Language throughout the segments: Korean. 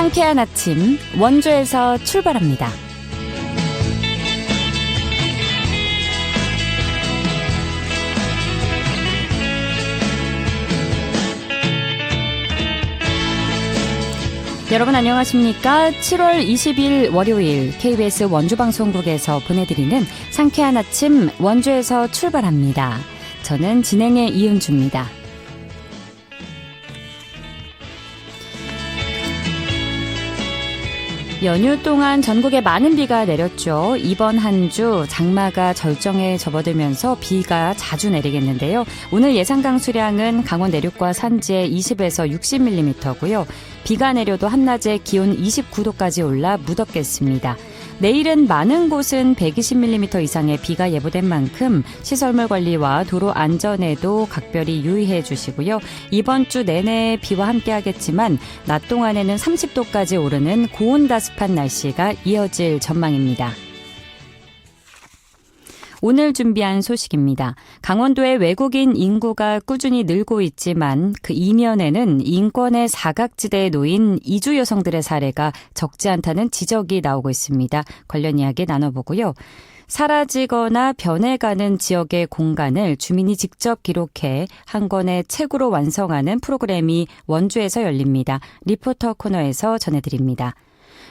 상쾌한 아침 원주에서 출발합니다. 여러분 안녕하십니까? 7월 20일 월요일 KBS 원주방송국에서 보내드리는 상쾌한 아침 원주에서 출발합니다. 저는 진행의 이은주입니다. 연휴 동안 전국에 많은 비가 내렸죠. 이번 한 주 장마가 절정에 접어들면서 비가 자주 내리겠는데요. 오늘 예상 강수량은 강원 내륙과 산지에 20에서 60mm고요. 비가 내려도 한낮에 기온 29도까지 올라 무덥겠습니다. 내일은 많은 곳은 120mm 이상의 비가 예보된 만큼 시설물 관리와 도로 안전에도 각별히 유의해 주시고요. 이번 주 내내 비와 함께 하겠지만 낮 동안에는 30도까지 오르는 고온다습한 날씨가 이어질 전망입니다. 오늘 준비한 소식입니다. 강원도의 외국인 인구가 꾸준히 늘고 있지만 그 이면에는 인권의 사각지대에 놓인 이주 여성들의 사례가 적지 않다는 지적이 나오고 있습니다. 관련 이야기 나눠보고요. 사라지거나 변해가는 지역의 공간을 주민이 직접 기록해 한 권의 책으로 완성하는 프로그램이 원주에서 열립니다. 리포터 코너에서 전해드립니다.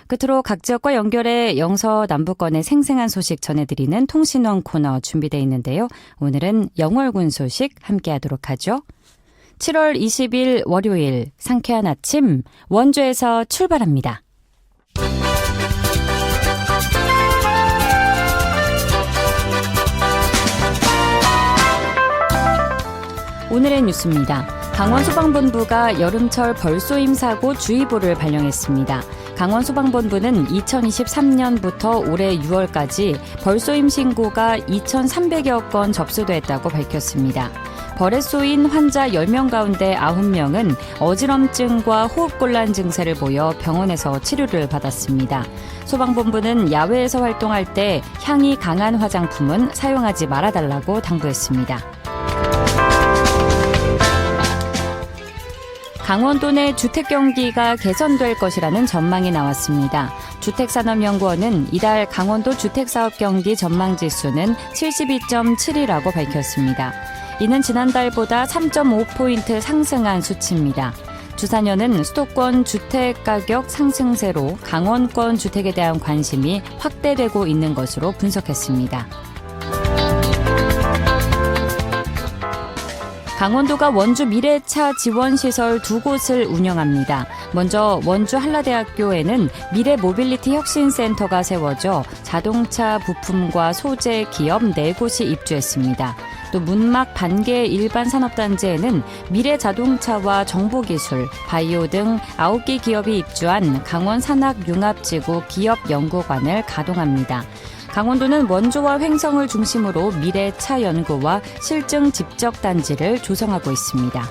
끝으로 각 지역과 연결해 영서남부권의 생생한 소식 전해드리는 통신원 코너 준비되어 있는데요. 오늘은 영월군 소식 함께하도록 하죠. 7월 20일 월요일 상쾌한 아침 원주에서 출발합니다. 오늘의 뉴스입니다. 강원소방본부가 여름철 벌쏘임 사고 주의보를 발령했습니다. 강원소방본부는 2023년부터 올해 6월까지 벌쏘임 신고가 2,300여 건 접수됐다고 밝혔습니다. 벌에 쏘인 환자 10명 가운데 9명은 어지럼증과 호흡곤란 증세를 보여 병원에서 치료를 받았습니다. 소방본부는 야외에서 활동할 때 향이 강한 화장품은 사용하지 말아달라고 당부했습니다. 강원도 내 주택 경기가 개선될 것이라는 전망이 나왔습니다. 주택산업연구원은 이달 강원도 주택사업 경기 전망지수는 72.7이라고 밝혔습니다. 이는 지난달보다 3.5포인트 상승한 수치입니다. 주산연은 수도권 주택가격 상승세로 강원권 주택에 대한 관심이 확대되고 있는 것으로 분석했습니다. 강원도가 원주 미래차 지원시설 2곳을 운영합니다. 먼저 원주 한라대학교에는 미래모빌리티 혁신센터가 세워져 자동차 부품과 소재 기업 4곳이 입주했습니다. 또 문막 반개 일반산업단지에는 미래자동차와 정보기술, 바이오 등 9개 기업이 입주한 강원산학융합지구 기업연구관을 가동합니다. 강원도는 원주와 횡성을 중심으로 미래차 연구와 실증 집적 단지를 조성하고 있습니다.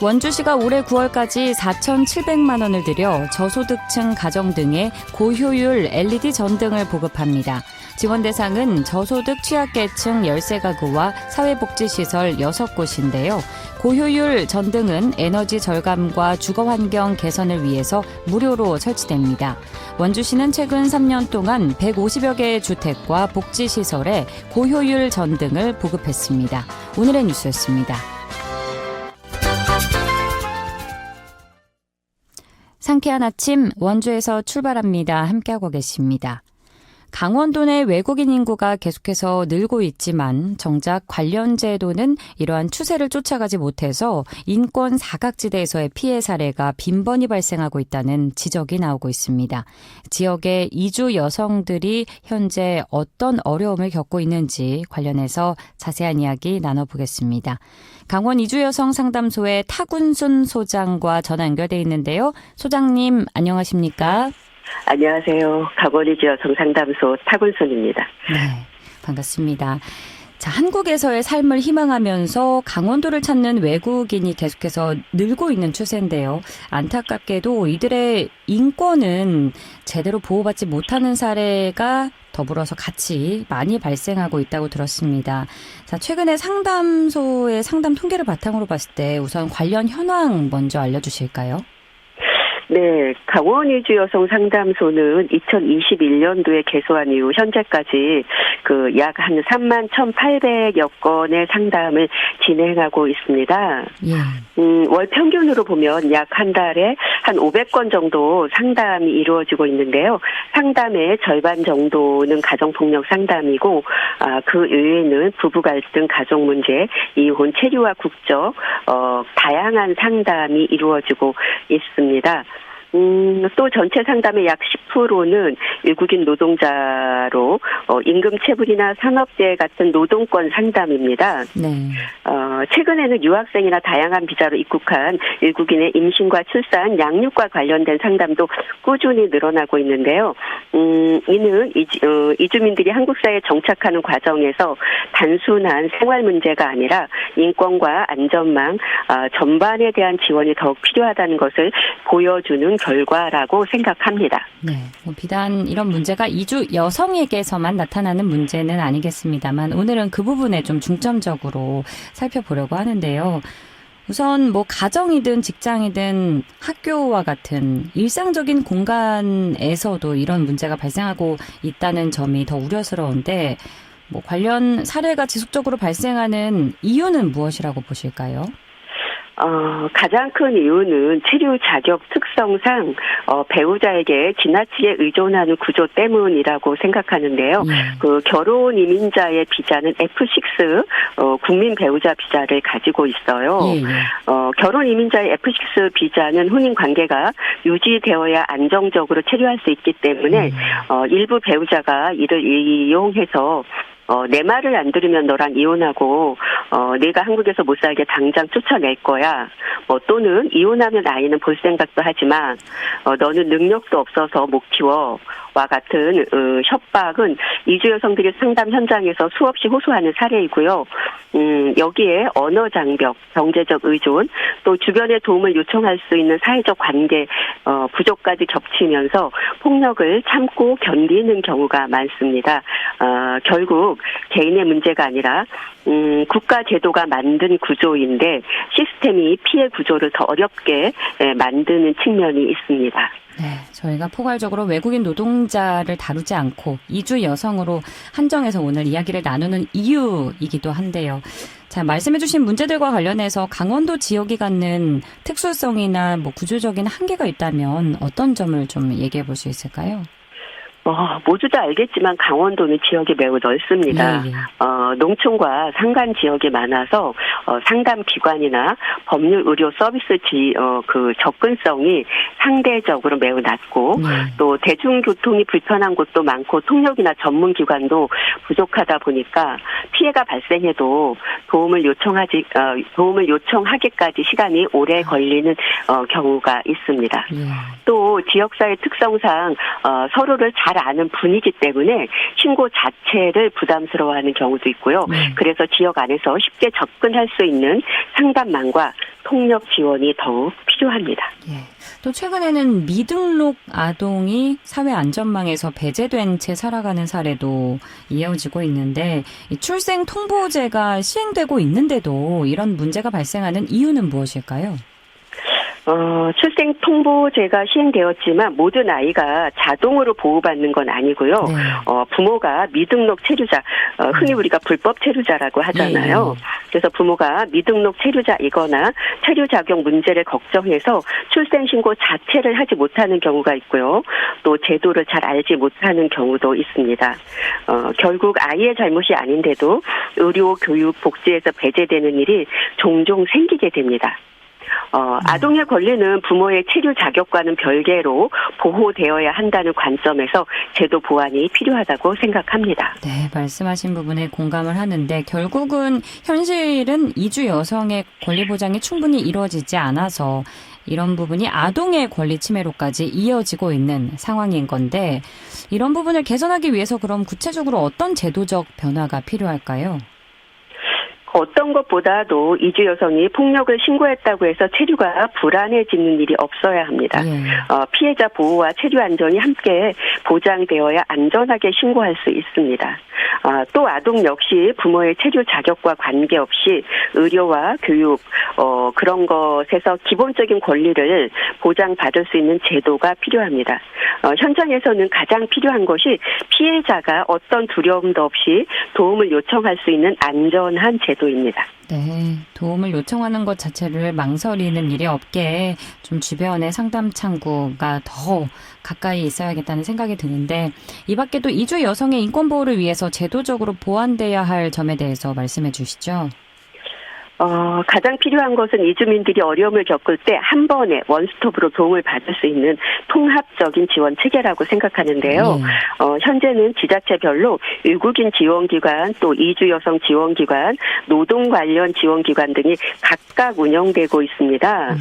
원주시가 올해 9월까지 4,700만 원을 들여 저소득층 가정 등에 고효율 LED 전등을 보급합니다. 지원 대상은 저소득 취약계층 13가구와 사회복지시설 6곳인데요. 고효율 전등은 에너지 절감과 주거환경 개선을 위해서 무료로 설치됩니다. 원주시는 최근 3년 동안 150여 개의 주택과 복지시설에 고효율 전등을 보급했습니다. 오늘의 뉴스였습니다. 상쾌한 아침 원주에서 출발합니다. 함께하고 계십니다. 강원도 내 외국인 인구가 계속해서 늘고 있지만 정작 관련 제도는 이러한 추세를 쫓아가지 못해서 인권 사각지대에서의 피해 사례가 빈번히 발생하고 있다는 지적이 나오고 있습니다. 지역의 이주 여성들이 현재 어떤 어려움을 겪고 있는지 관련해서 자세한 이야기 나눠보겠습니다. 강원 이주여성 상담소의 타군순 소장과 전화 연결돼 있는데요. 소장님 안녕하십니까? 안녕하세요. 강원 이주여성 상담소 타군순입니다. 네, 반갑습니다. 자, 한국에서의 삶을 희망하면서 강원도를 찾는 외국인이 계속해서 늘고 있는 추세인데요. 안타깝게도 이들의 인권은 제대로 보호받지 못하는 사례가 더불어서 같이 많이 발생하고 있다고 들었습니다. 자, 최근에 상담소의 상담 통계를 바탕으로 봤을 때 우선 관련 현황 먼저 알려주실까요? 네, 강원 이주 여성 상담소는 2021년도에 개소한 이후 현재까지 약 한 3만 1,800여 건의 상담을 진행하고 있습니다. 월 평균으로 보면 약 한 달에 한 500건 정도 상담이 이루어지고 있는데요. 상담의 절반 정도는 가정폭력 상담이고, 그 외에는 부부 갈등, 가족 문제, 이혼, 체류와 국적, 다양한 상담이 이루어지고 있습니다. 또 전체 상담의 약 10%는 외국인 노동자로 임금 체불이나 산업재해 같은 노동권 상담입니다. 네. 최근에는 유학생이나 다양한 비자로 입국한 외국인의 임신과 출산, 양육과 관련된 상담도 꾸준히 늘어나고 있는데요. 이는 이주민들이 한국 사회에 정착하는 과정에서 단순한 생활 문제가 아니라 인권과 안전망 전반에 대한 지원이 더욱 필요하다는 것을 보여주는 결과라고 생각합니다. 네, 비단 이런 문제가 이주 여성에게서만 나타나는 문제는 아니겠습니다만 오늘은 그 부분에 좀 중점적으로 살펴보려고 하는데요. 우선 가정이든 직장이든 학교와 같은 일상적인 공간에서도 이런 문제가 발생하고 있다는 점이 더 우려스러운데 관련 사례가 지속적으로 발생하는 이유는 무엇이라고 보실까요? 가장 큰 이유는 체류 자격 특성상 배우자에게 지나치게 의존하는 구조 때문이라고 생각하는데요. 결혼 이민자의 비자는 F6 국민 배우자 비자를 가지고 있어요. 결혼 이민자의 F6 비자는 혼인 관계가 유지되어야 안정적으로 체류할 수 있기 때문에 일부 배우자가 이를 이용해서 내 말을 안 들으면 너랑 이혼하고 내가 한국에서 못 살게 당장 쫓아낼 거야. 또는 이혼하면 아이는 볼 생각도 하지만 너는 능력도 없어서 못 키워. 와 같은 협박은 이주 여성들이 상담 현장에서 수없이 호소하는 사례이고요. 여기에 언어 장벽, 경제적 의존, 또 주변의 도움을 요청할 수 있는 사회적 관계 부족까지 겹치면서 폭력을 참고 견디는 경우가 많습니다. 결국 개인의 문제가 아니라 국가 제도가 만든 구조인데 시스템이 피해 구조를 더 어렵게 만드는 측면이 있습니다. 네, 저희가 포괄적으로 외국인 노동자를 다루지 않고 이주 여성으로 한정해서 오늘 이야기를 나누는 이유이기도 한데요. 자, 말씀해 주신 문제들과 관련해서 강원도 지역이 갖는 특수성이나 구조적인 한계가 있다면 어떤 점을 좀 얘기해 볼 수 있을까요? 모두 다 알겠지만 강원도는 지역이 매우 넓습니다. 농촌과 산간 지역이 많아서 상담 기관이나 법률 의료 서비스 접근성이 상대적으로 매우 낮고 또 대중교통이 불편한 곳도 많고 통역이나 전문 기관도 부족하다 보니까 피해가 발생해도 도움을 요청하기까지 시간이 오래 걸리는 경우가 있습니다. 또 지역사회 특성상 서로를 잘 아는 분이기 때문에 신고 자체를 부담스러워하는 경우도 있고요. 그래서 지역 안에서 쉽게 접근할 수 있는 상담망과 통역 지원이 더욱 필요합니다. 또 최근에는 미등록 아동이 사회 안전망에서 배제된 채 살아가는 사례도 이어지고 있는데 출생 통보제가 시행되고 있는데도 이런 문제가 발생하는 이유는 무엇일까요? 출생 통보제가 시행되었지만 모든 아이가 자동으로 보호받는 건 아니고요. 부모가 미등록 체류자, 흔히 우리가 불법 체류자라고 하잖아요. 그래서 부모가 미등록 체류자이거나 체류 자격 문제를 걱정해서 출생 신고 자체를 하지 못하는 경우가 있고요. 또 제도를 잘 알지 못하는 경우도 있습니다. 결국 아이의 잘못이 아닌데도 의료, 교육, 복지에서 배제되는 일이 종종 생기게 됩니다. 아동의 권리는 부모의 체류 자격과는 별개로 보호되어야 한다는 관점에서 제도 보완이 필요하다고 생각합니다. 네, 말씀하신 부분에 공감을 하는데 결국은 현실은 이주 여성의 권리 보장이 충분히 이루어지지 않아서 이런 부분이 아동의 권리 침해로까지 이어지고 있는 상황인 건데 이런 부분을 개선하기 위해서 그럼 구체적으로 어떤 제도적 변화가 필요할까요? 어떤 것보다도 이주 여성이 폭력을 신고했다고 해서 체류가 불안해지는 일이 없어야 합니다. 피해자 보호와 체류 안전이 함께 보장되어야 안전하게 신고할 수 있습니다. 또 아동 역시 부모의 체류 자격과 관계없이 의료와 교육 그런 것에서 기본적인 권리를 보장받을 수 있는 제도가 필요합니다. 현장에서는 가장 필요한 것이 피해자가 어떤 두려움도 없이 도움을 요청할 수 있는 안전한 제도입니다. 네, 도움을 요청하는 것 자체를 망설이는 일이 없게 좀 주변에 상담 창구가 더 가까이 있어야겠다는 생각이 드는데, 이 밖에도 이주 여성의 인권 보호를 위해서 제도적으로 보완돼야 할 점에 대해서 말씀해 주시죠. 가장 필요한 것은 이주민들이 어려움을 겪을 때 한 번에 원스톱으로 도움을 받을 수 있는 통합적인 지원 체계라고 생각하는데요. 현재는 지자체별로 외국인 지원기관, 또 이주 여성 지원기관, 노동 관련 지원기관 등이 각각 운영되고 있습니다.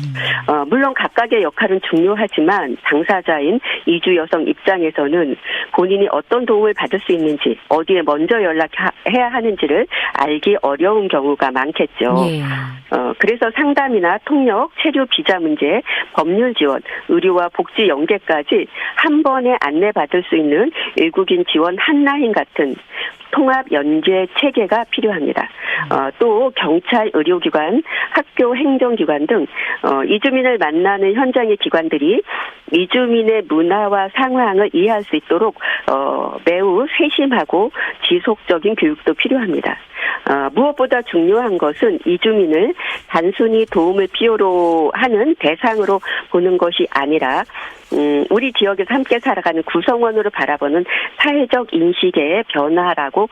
물론 각각의 역할은 중요하지만 당사자인 이주 여성 입장에서는 본인이 어떤 도움을 받을 수 있는지, 어디에 먼저 연락해야 하는지를 알기 어려운 경우가 많겠죠. 그래서 상담이나 통역, 체류 비자 문제, 법률 지원, 의료와 복지 연계까지 한 번에 안내받을 수 있는 외국인 지원 핫라인 같은 통합 연계 체계가 필요합니다. 또 경찰, 의료기관, 학교, 행정기관 등 이주민을 만나는 현장의 기관들이 이주민의 문화와 상황을 이해할 수 있도록 매우 세심하고 지속적인 교육도 필요합니다. 무엇보다 중요한 것은 이주민을 단순히 도움을 필요로 하는 대상으로 보는 것이 아니라 우리 지역에서 함께 살아가는 구성원으로 바라보는 사회적 인식의 변화라고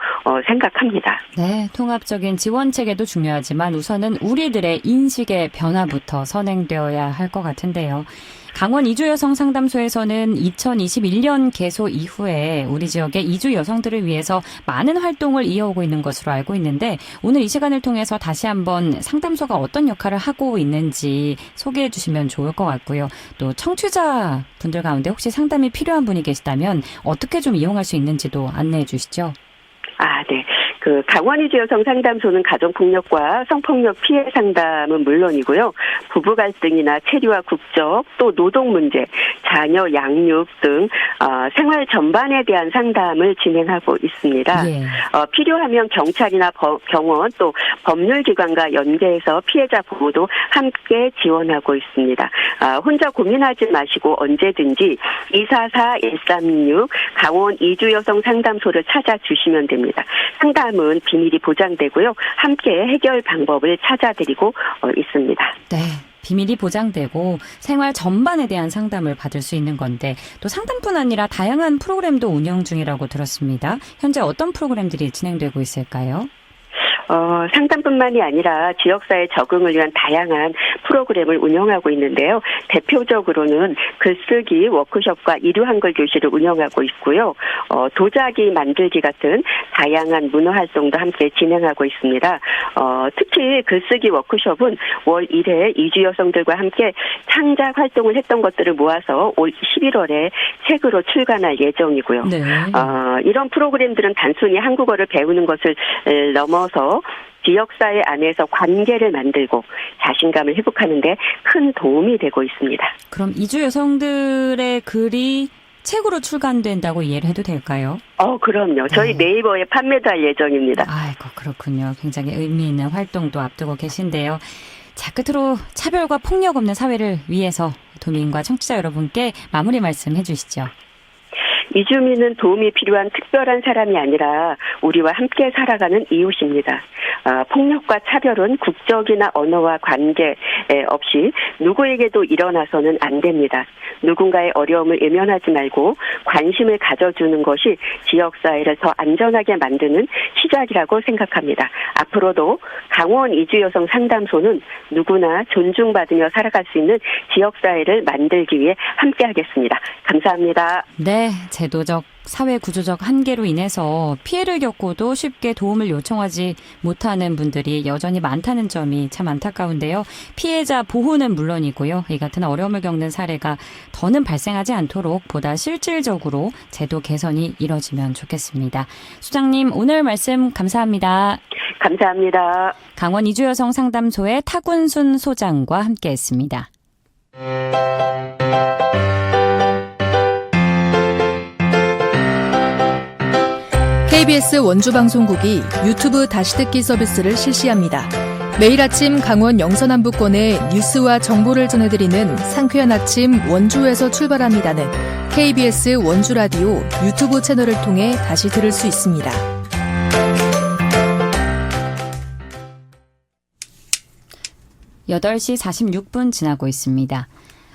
생각합니다. 네, 통합적인 지원 체계도 중요하지만 우선은 우리들의 인식의 변화부터 선행되어야 할 것 같은데요. 강원 이주 여성 상담소에서는 2021년 개소 이후에 우리 지역의 이주 여성들을 위해서 많은 활동을 이어오고 있는 것으로 알고 있는데, 오늘 이 시간을 통해서 다시 한번 상담소가 어떤 역할을 하고 있는지 소개해 주시면 좋을 것 같고요. 또 청취자 분들 가운데 혹시 상담이 필요한 분이 계시다면 어떻게 좀 이용할 수 있는지도 안내해 주시죠. 네. 강원 이주 여성 상담소는 가정폭력과 성폭력 피해 상담은 물론이고요. 부부 갈등이나 체류와 국적, 또 노동 문제, 자녀 양육 등 생활 전반에 대한 상담을 진행하고 있습니다. 필요하면 경찰이나 병원, 또 법률기관과 연계해서 피해자 보호도 함께 지원하고 있습니다. 혼자 고민하지 마시고 언제든지 244-1366 강원 이주 여성 상담소를 찾아주시면 됩니다. 상담은 비밀이 보장되고요. 함께 해결 방법을 찾아드리고 있습니다. 네. 비밀이 보장되고 생활 전반에 대한 상담을 받을 수 있는 건데, 또 상담뿐 아니라 다양한 프로그램도 운영 중이라고 들었습니다. 현재 어떤 프로그램들이 진행되고 있을까요? 상담뿐만이 아니라 지역사회 적응을 위한 다양한 프로그램을 운영하고 있는데요. 대표적으로는 글쓰기 워크숍과 이류 한글 교실을 운영하고 있고요. 도자기 만들기 같은 다양한 문화활동도 함께 진행하고 있습니다. 특히 글쓰기 워크숍은 월 1회 이주 여성들과 함께 창작 활동을 했던 것들을 모아서 올 11월에 책으로 출간할 예정이고요. 네. 이런 프로그램들은 단순히 한국어를 배우는 것을 넘어서 지역사회 안에서 관계를 만들고 자신감을 회복하는 데 큰 도움이 되고 있습니다. 그럼 이주 여성들의 글이 책으로 출간된다고 이해를 해도 될까요? 그럼요. 저희 네이버에 판매도 할 예정입니다. 아이고, 그렇군요. 굉장히 의미 있는 활동도 앞두고 계신데요. 자, 끝으로 차별과 폭력 없는 사회를 위해서 도민과 청취자 여러분께 마무리 말씀 해주시죠. 이주민은 도움이 필요한 특별한 사람이 아니라 우리와 함께 살아가는 이웃입니다. 폭력과 차별은 국적이나 언어와 관계 없이 누구에게도 일어나서는 안 됩니다. 누군가의 어려움을 외면하지 말고 관심을 가져주는 것이 지역사회를 더 안전하게 만드는 시작이라고 생각합니다. 앞으로도 강원 이주여성 상담소는 누구나 존중받으며 살아갈 수 있는 지역사회를 만들기 위해 함께하겠습니다. 감사합니다. 네, 제도적 사회 구조적 한계로 인해서 피해를 겪고도 쉽게 도움을 요청하지 못하는 분들이 여전히 많다는 점이 참 안타까운데요. 피해자 보호는 물론이고요. 이 같은 어려움을 겪는 사례가 더는 발생하지 않도록 보다 실질적으로 제도 개선이 이뤄지면 좋겠습니다. 수장님, 오늘 말씀 감사합니다. 감사합니다. 강원 이주여성 상담소의 타군순 소장과 함께했습니다. KBS 원주방송국이 유튜브 다시 듣기 서비스를 실시합니다. 매일 아침 강원 영서남부권의 뉴스와 정보를 전해드리는 상쾌한 아침 원주에서 출발합니다는 KBS 원주라디오 유튜브 채널을 통해 다시 들을 수 있습니다. (8시 46분) 지나고 있습니다.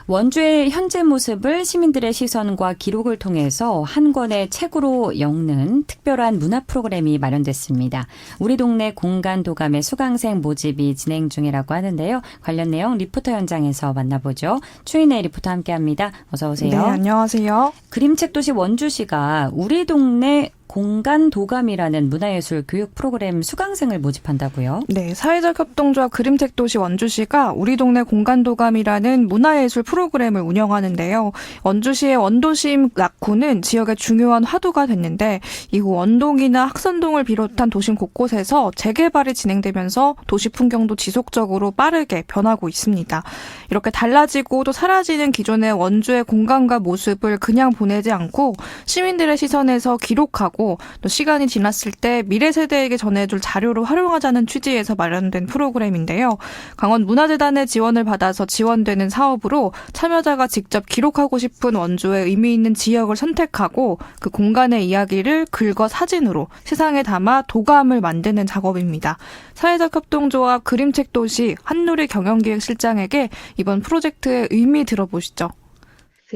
원주의 현재 모습을 시민들의 시선과 기록을 통해서 한 권의 책으로 엮는 특별한 문화 프로그램이 마련됐습니다. 우리 동네 공간 도감의 수강생 모집이 진행 중이라고 하는데요. 관련 내용 리포터 현장에서 만나보죠. 추인혜 리포터 함께합니다. 어서 오세요. 네, 안녕하세요. 그림책 도시 원주시가 우리 동네 공간 도감이라는 문화예술 교육 프로그램 수강생을 모집한다고요? 네, 사회적 협동조합 그림책 도시 원주시가 우리 동네 공간 도감이라는 문화예술 프로그램을 운영하는데요. 원주시의 원도심 낙후는 지역의 중요한 화두가 됐는데 이후 원동이나 학선동을 비롯한 도심 곳곳에서 재개발이 진행되면서 도시 풍경도 지속적으로 빠르게 변하고 있습니다. 이렇게 달라지고 또 사라지는 기존의 원주의 공간과 모습을 그냥 보내지 않고 시민들의 시선에서 기록하고 또 시간이 지났을 때 미래 세대에게 전해줄 자료로 활용하자는 취지에서 마련된 프로그램인데요. 강원문화재단의 지원을 받아서 지원되는 사업으로 참여자가 직접 기록하고 싶은 원주의 의미 있는 지역을 선택하고 그 공간의 이야기를 글과 사진으로 세상에 담아 도감을 만드는 작업입니다. 사회적 협동조합 그림책 도시 한누리 경영기획실장에게 이번 프로젝트의 의미 들어보시죠.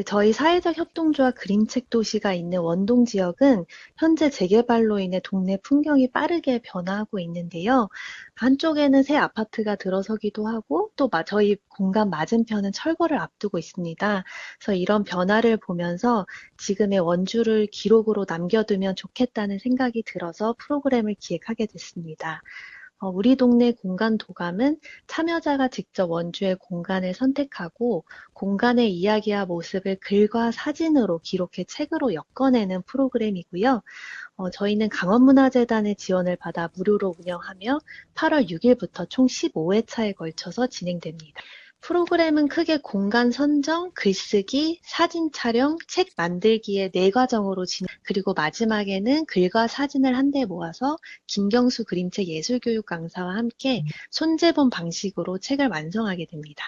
저희 사회적 협동조합 그림책 도시가 있는 원동 지역은 현재 재개발로 인해 동네 풍경이 빠르게 변화하고 있는데요. 한쪽에는 새 아파트가 들어서기도 하고 또 저희 공간 맞은편은 철거를 앞두고 있습니다. 그래서 이런 변화를 보면서 지금의 원주를 기록으로 남겨두면 좋겠다는 생각이 들어서 프로그램을 기획하게 됐습니다. 우리 동네 공간 도감은 참여자가 직접 원주의 공간을 선택하고 공간의 이야기와 모습을 글과 사진으로 기록해 책으로 엮어내는 프로그램이고요. 저희는 강원문화재단의 지원을 받아 무료로 운영하며 8월 6일부터 총 15회차에 걸쳐서 진행됩니다. 프로그램은 크게 공간 선정, 글쓰기, 사진 촬영, 책 만들기의 4과정으로 그리고 마지막에는 글과 사진을 한데 모아서 김경수 그림책 예술교육 강사와 함께 손재본 방식으로 책을 완성하게 됩니다.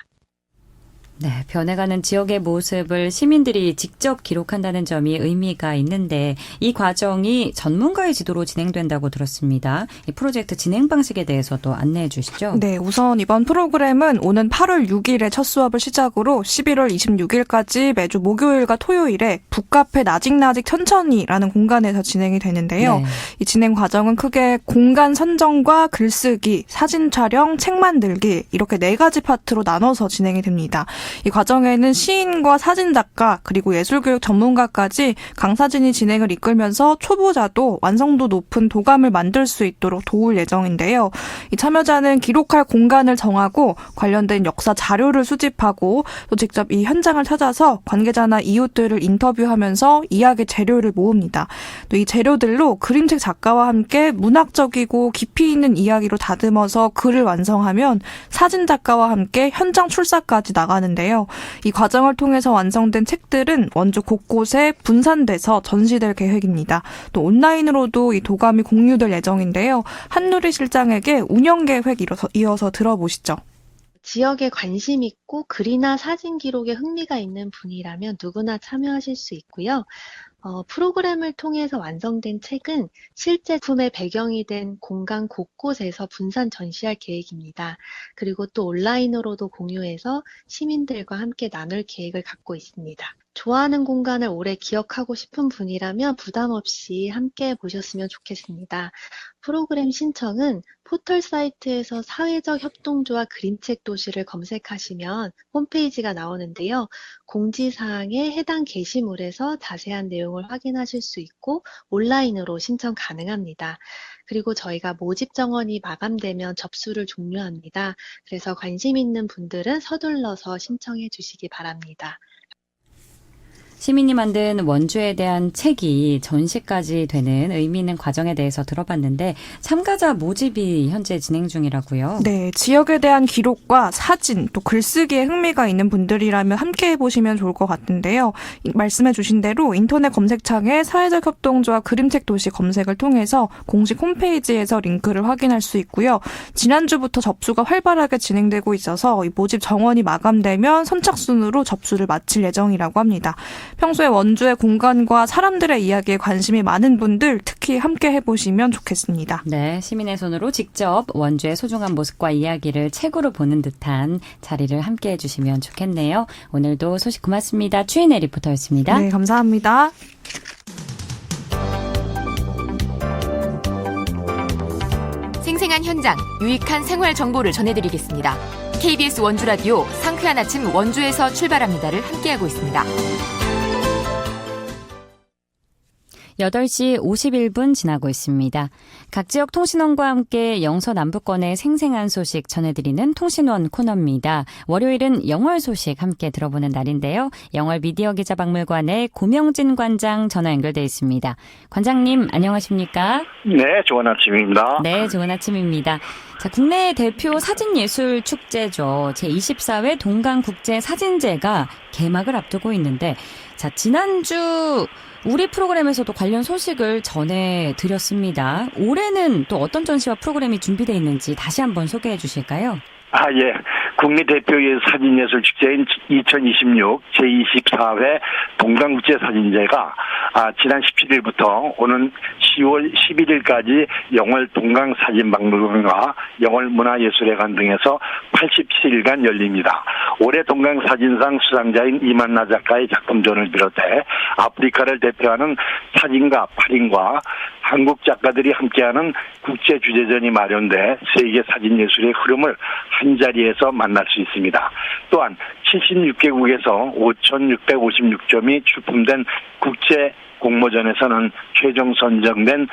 네, 변해가는 지역의 모습을 시민들이 직접 기록한다는 점이 의미가 있는데 이 과정이 전문가의 지도로 진행된다고 들었습니다. 이 프로젝트 진행 방식에 대해서도 안내해 주시죠. 네, 우선 이번 프로그램은 오는 8월 6일에 첫 수업을 시작으로 11월 26일까지 매주 목요일과 토요일에 북카페 나직나직 천천히라는 공간에서 진행이 되는데요. 네. 이 진행 과정은 크게 공간 선정과 글쓰기, 사진 촬영, 책 만들기 이렇게 4가지 파트로 나눠서 진행이 됩니다. 이 과정에는 시인과 사진작가 그리고 예술교육 전문가까지 강사진이 진행을 이끌면서 초보자도 완성도 높은 도감을 만들 수 있도록 도울 예정인데요. 이 참여자는 기록할 공간을 정하고 관련된 역사 자료를 수집하고 또 직접 이 현장을 찾아서 관계자나 이웃들을 인터뷰하면서 이야기 재료를 모읍니다. 또 이 재료들로 그림책 작가와 함께 문학적이고 깊이 있는 이야기로 다듬어서 글을 완성하면 사진작가와 함께 현장 출사까지 나가는 데요. 이 과정을 통해서 완성된 책들은 원주 곳곳에 분산돼서 전시될 계획입니다. 또 온라인으로도 이 도감이 공유될 예정인데요. 한누리 실장에게 운영 계획 이어서 들어보시죠. 지역에 관심 있고 글이나 사진 기록에 흥미가 있는 분이라면 누구나 참여하실 수 있고요. 프로그램을 통해서 완성된 책은 실제 작품의 배경이 된 공간 곳곳에서 분산 전시할 계획입니다. 그리고 또 온라인으로도 공유해서 시민들과 함께 나눌 계획을 갖고 있습니다. 좋아하는 공간을 오래 기억하고 싶은 분이라면 부담 없이 함께 보셨으면 좋겠습니다. 프로그램 신청은 포털 사이트에서 사회적 협동조합 그림책 도시를 검색하시면 홈페이지가 나오는데요. 공지사항에 해당 게시물에서 자세한 내용을 확인하실 수 있고 온라인으로 신청 가능합니다. 그리고 저희가 모집 정원이 마감되면 접수를 종료합니다. 그래서 관심 있는 분들은 서둘러서 신청해 주시기 바랍니다. 시민이 만든 원주에 대한 책이 전시까지 되는 의미 있는 과정에 대해서 들어봤는데 참가자 모집이 현재 진행 중이라고요. 네, 지역에 대한 기록과 사진, 또 글쓰기에 흥미가 있는 분들이라면 함께 해보시면 좋을 것 같은데요. 말씀해 주신 대로 인터넷 검색창에 사회적 협동조합 그림책 도시 검색을 통해서 공식 홈페이지에서 링크를 확인할 수 있고요. 지난주부터 접수가 활발하게 진행되고 있어서 이 모집 정원이 마감되면 선착순으로 접수를 마칠 예정이라고 합니다. 평소에 원주의 공간과 사람들의 이야기에 관심이 많은 분들 특히 함께 해보시면 좋겠습니다. 네, 시민의 손으로 직접 원주의 소중한 모습과 이야기를 책으로 보는 듯한 자리를 함께 해주시면 좋겠네요. 오늘도 소식 고맙습니다. 추인혜 리포터였습니다. 네, 감사합니다. 생생한 현장, 유익한 생활 정보를 전해드리겠습니다. KBS 원주라디오 상쾌한 아침 원주에서 출발합니다를 함께하고 있습니다. 8시 51분 지나고 있습니다. 각 지역 통신원과 함께 영서 남부권의 생생한 소식 전해드리는 통신원 코너입니다. 월요일은 영월 소식 함께 들어보는 날인데요. 영월 미디어 기자박물관의 고명진 관장 전화 연결돼 있습니다. 관장님 안녕하십니까? 네, 좋은 아침입니다. 네, 좋은 아침입니다. 자, 국내 대표 사진예술 축제죠. 제24회 동강국제사진제가 개막을 앞두고 있는데 자, 지난주 우리 프로그램에서도 관련 소식을 전해드렸습니다. 올해는 또 어떤 전시와 프로그램이 준비되어 있는지 다시 한번 소개해 주실까요? 예. 국내 대표의 사진예술 축제인 2026 제24회 동강국제사진제가 지난 17일부터 오는 10월 11일까지 영월 동강사진박물관과 영월 문화예술회관 등에서 87일간 열립니다. 올해 동강사진상 수상자인 이만나 작가의 작품전을 비롯해 아프리카를 대표하는 사진가 8인과 한국 작가들이 함께하는 국제주제전이 마련돼 세계 사진예술의 흐름을 한자리에서 만날 수 있습니다. 또한 76개국에서 5,656점이 출품된 국제 공모전에서는 최종 선정된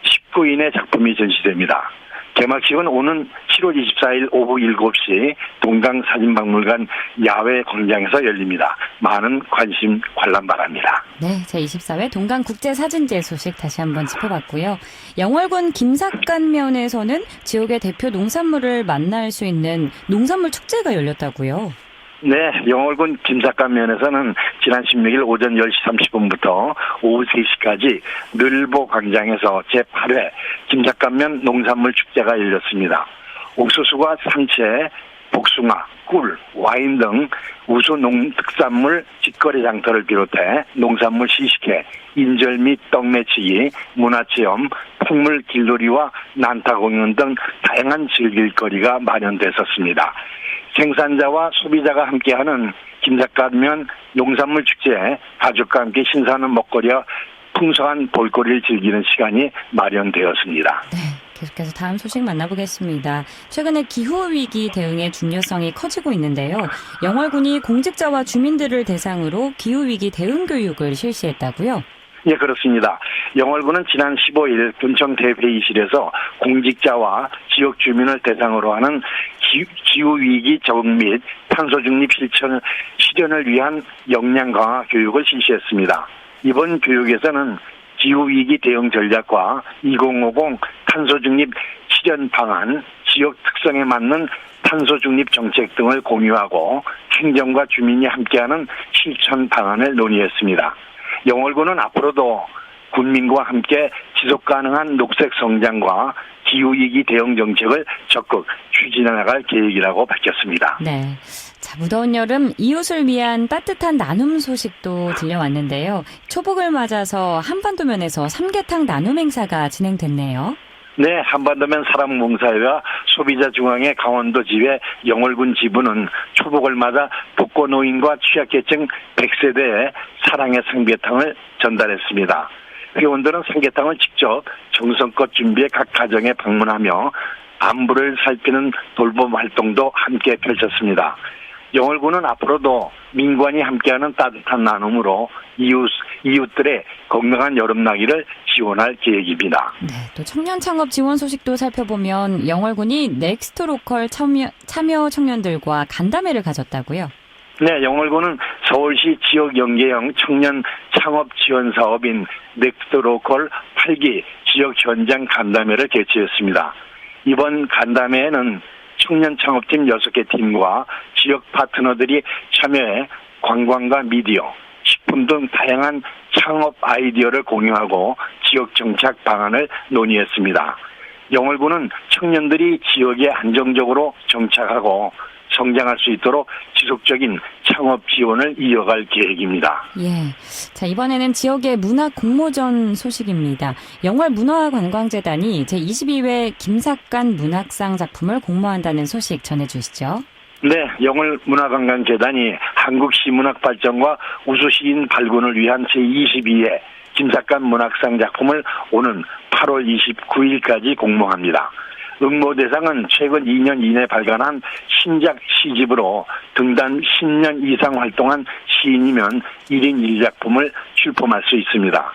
19인의 작품이 전시됩니다. 개막식은 오는 7월 24일 오후 7시 동강사진박물관 야외 광장에서 열립니다. 많은 관심 관람 바랍니다. 네, 제24회 동강국제사진제 소식 다시 한번 짚어봤고요. 영월군 김삿간면에서는 지역의 대표 농산물을 만날 수 있는 농산물 축제가 열렸다고요. 네, 영월군 김삿간면에서는 지난 16일 오전 10시 30분부터 오후 3시까지 늘보 광장에서 제8회 김삿간면 농산물 축제가 열렸습니다. 옥수수와 삼채, 복숭아, 꿀, 와인 등 우수 농특산물 직거래 장터를 비롯해 농산물 시식회, 인절 및 떡매치기, 문화체험, 풍물 길놀이와 난타 공연 등 다양한 즐길거리가 마련됐었습니다. 생산자와 소비자가 함께하는 김삿간면 농산물 축제에 가족과 함께 신선한 먹거리와 풍성한 볼거리를 즐기는 시간이 마련되었습니다. 네, 계속해서 다음 소식 만나보겠습니다. 최근에 기후위기 대응의 중요성이 커지고 있는데요. 영월군이 공직자와 주민들을 대상으로 기후위기 대응 교육을 실시했다고요? 예, 그렇습니다. 영월군은 지난 15일 군청 대회의실에서 공직자와 지역 주민을 대상으로 하는 기후위기 적응 및 탄소 중립 실현을 위한 역량 강화 교육을 실시했습니다. 이번 교육에서는 기후위기 대응 전략과 2050 탄소 중립 실현 방안, 지역 특성에 맞는 탄소 중립 정책 등을 공유하고 행정과 주민이 함께하는 실천 방안을 논의했습니다. 영월군은 앞으로도 군민과 함께 지속가능한 녹색 성장과 기후위기 대응 정책을 적극 추진해 나갈 계획이라고 밝혔습니다. 네. 자, 무더운 여름 이웃을 위한 따뜻한 나눔 소식도 들려왔는데요. 초복을 맞아서 한반도면에서 삼계탕 나눔 행사가 진행됐네요. 네, 한반도면 사람봉사회와 소비자중앙회 강원도 지회 영월군 지부는 초복을 맞아 독거노인과 취약계층 100세대에 사랑의 삼계탕을 전달했습니다. 회원들은 삼계탕을 직접 정성껏 준비해 각 가정에 방문하며 안부를 살피는 돌봄 활동도 함께 펼쳤습니다. 영월군은 앞으로도 민관이 함께하는 따뜻한 나눔으로 이웃들의 건강한 여름나기를 지원할 계획입니다. 네, 또 청년 창업 지원 소식도 살펴보면 영월군이 넥스트 로컬 참여 청년들과 간담회를 가졌다고요? 네, 영월군은 서울시 지역 연계형 청년 창업 지원 사업인 넥스트로컬 8기 지역 현장 간담회를 개최했습니다. 이번 간담회에는 청년 창업팀 6개 팀과 지역 파트너들이 참여해 관광과 미디어, 식품 등 다양한 창업 아이디어를 공유하고 지역 정착 방안을 논의했습니다. 영월군은 청년들이 지역에 안정적으로 정착하고 성장할 수 있도록 지속적인 창업 지원을 이어갈 계획입니다. 예. 자, 이번에는 지역의 문화 공모전 소식입니다. 영월문화관광재단이 제22회 김삿간 문학상 작품을 공모한다는 소식 전해주시죠. 네, 영월문화관광재단이 한국시문학발전과 우수시인 발굴을 위한 제22회 김삿간 문학상 작품을 오는 8월 29일까지 공모합니다. 응모 대상은 최근 2년 이내 발간한 신작 시집으로 등단 10년 이상 활동한 시인이면 1인 1작품을 출품할 수 있습니다.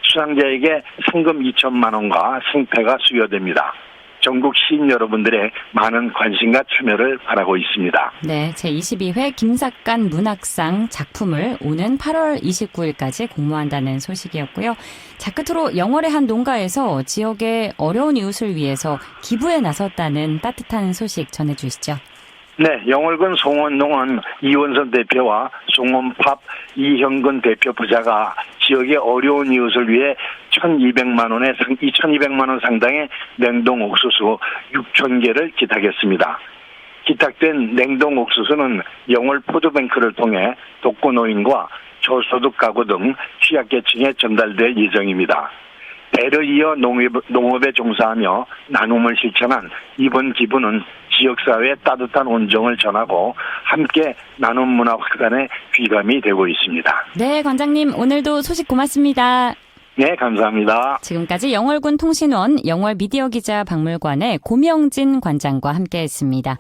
수상자에게 상금 2천만 원과 상패가 수여됩니다. 전국 시인 여러분들의 많은 관심과 참여를 바라고 있습니다. 네, 제22회 김삿간 문학상 작품을 오는 8월 29일까지 공모한다는 소식이었고요. 자, 끝으로 영월의 한 농가에서 지역의 어려운 이웃을 위해서 기부에 나섰다는 따뜻한 소식 전해주시죠. 네, 영월군 송원농원 이원선 대표와 송원팝 이형근 대표 부자가 지역의 어려운 이웃을 위해 2,200만 원 상당의 냉동 옥수수 6,000개를 기탁했습니다. 기탁된 냉동 옥수수는 영월 푸드뱅크를 통해 독거노인과 저소득 가구 등 취약계층에 전달될 예정입니다. 대를 이어 농업에 종사하며 나눔을 실천한 이번 기부는 지역사회에 따뜻한 온정을 전하고 함께 나눔 문화 확산에 귀감이 되고 있습니다. 네, 관장님 오늘도 소식 고맙습니다. 네, 감사합니다. 지금까지 영월군 통신원 영월 미디어 기자 박물관의 고명진 관장과 함께했습니다.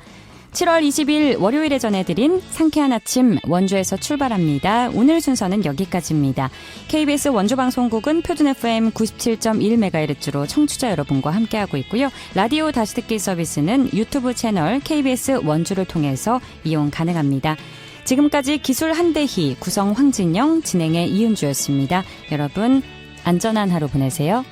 7월 20일 월요일에 전해드린 상쾌한 아침 원주에서 출발합니다. 오늘 순서는 여기까지입니다. KBS 원주방송국은 표준 FM 97.1MHz로 청취자 여러분과 함께하고 있고요. 라디오 다시 듣기 서비스는 유튜브 채널 KBS 원주를 통해서 이용 가능합니다. 지금까지 기술 한대희, 구성 황진영, 진행의 이은주였습니다. 여러분 안전한 하루 보내세요.